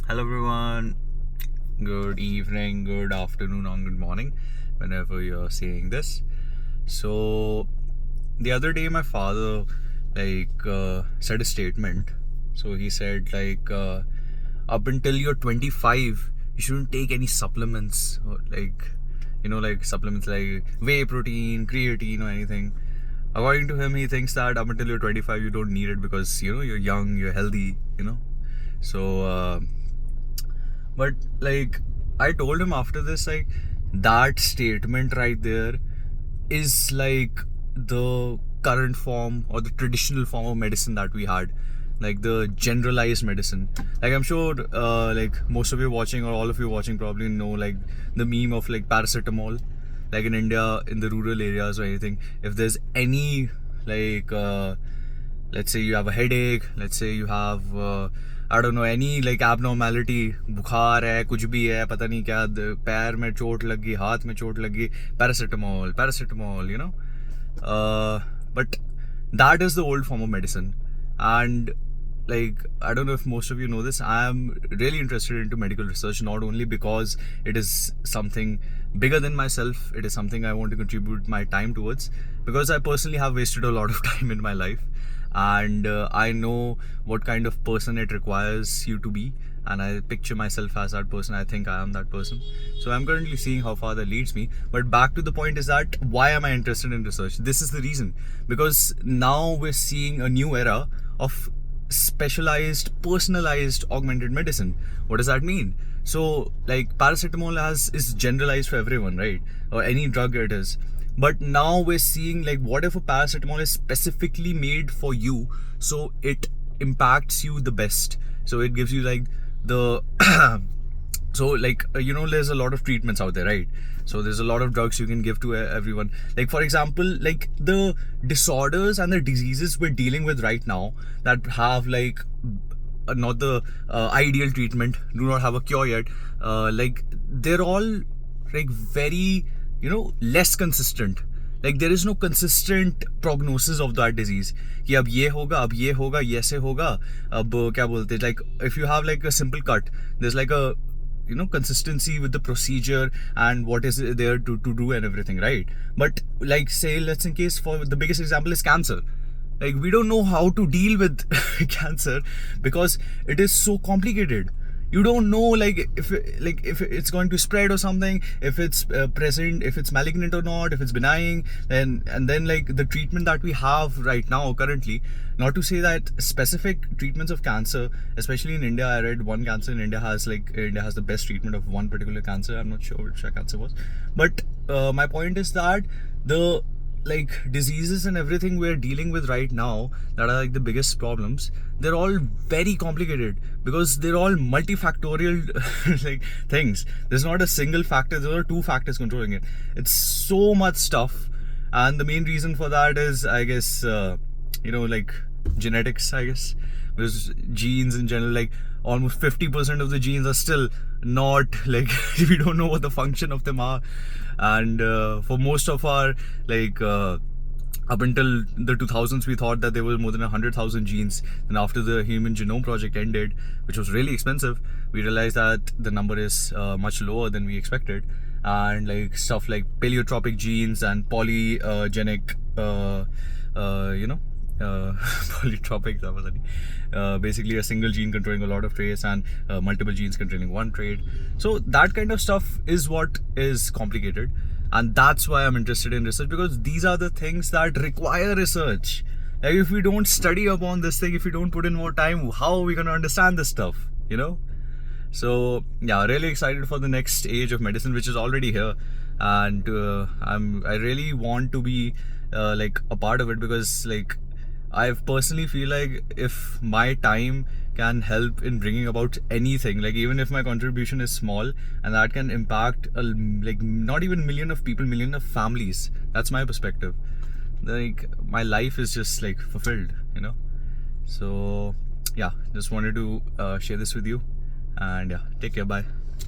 Hello everyone, good evening, good afternoon, or good morning, whenever you're seeing this. So, the other day my father said a statement. So he said up until you're 25, you shouldn't take any supplements or like supplements like whey protein, creatine, or anything. According to him, he thinks that up until you're 25, you don't need it because you're young, you're healthy. So, but like I told him after this, like that statement right there is like the current form or the traditional form of medicine that we had, like the generalized medicine. Like I'm sure like most of you watching or all of you watching probably know like the meme of like paracetamol, like in India in the rural areas or anything. If there's any like let's say you have a headache, let's say you have I don't know any like abnormality, बुखार है, कुछ भी है, पता नहीं क्या, पैर में चोट लग गई, हाथ में चोट लग गई, paracetamol, but that is the old form of medicine. And like I don't know if most of you know this, I am really interested into medical research, not only because it is something bigger than myself, it is something I want to contribute my time towards, because I personally have wasted a lot of time in my life, and I know what kind of person it requires you to be, and I picture myself as that person. I think I am that person. So I'm currently seeing how far that leads me. But back to the point is that why am I interested in research? This is the reason, because now we're seeing a new era of specialized, personalized augmented medicine. What does that mean? So like paracetamol is generalized for everyone, right? Or any drug it is. But now we're seeing like what if a paracetamol is specifically made for you, so it impacts you the best. So it gives you like the so like there's a lot of treatments out there, right? So there's a lot of drugs you can give to everyone. Like for example, like the disorders and the diseases we're dealing with right now that have like not the ideal treatment, do not have a cure yet, like they're all like very less consistent. Like there is no consistent prognosis of that disease कि अब ये होगा, अब ये होगा, ये ऐसे होगा, अब क्या बोलते हैं, like if you have like a simple cut, there's like a consistency with the procedure and what is there to do and everything, right? But like say let's in case for the biggest example is cancer. Like we don't know how to deal with cancer because it is so complicated. You don't know like if it's going to spread or something, if it's present, if it's malignant or not, if it's benign, and then like the treatment that we have right now currently. Not to say that specific treatments of cancer, especially in India, I read one cancer in India has the best treatment of one particular cancer. I'm not sure which cancer was, but my point is that the like diseases and everything we're dealing with right now that are like the biggest problems, they're all very complicated because they're all multifactorial like things. There's not a single factor, there are two factors controlling it. It's so much stuff, and the main reason for that is I guess like genetics, I guess, because genes in general, like almost 50% of the genes are still not like we don't know what the function of them are. And for most of our like up until the 2000s we thought that there were more than 100,000 genes, and after the Human Genome Project ended, which was really expensive, we realized that the number is much lower than we expected. And like stuff like paleotropic genes and polygenic polytropic, basically a single gene controlling a lot of traits and multiple genes controlling one trait. So that kind of stuff is what is complicated, and that's why I'm interested in research, because these are the things that require research. Like if we don't study upon this thing, if we don't put in more time, how are we going to understand this stuff, So yeah, really excited for the next age of medicine, which is already here, and I really want to be like a part of it, because like I personally feel like if my time can help in bringing about anything, like even if my contribution is small and that can impact like not even million of people, million of families, that's my perspective. Like my life is just like fulfilled, So yeah, just wanted to share this with you, and yeah, take care, bye.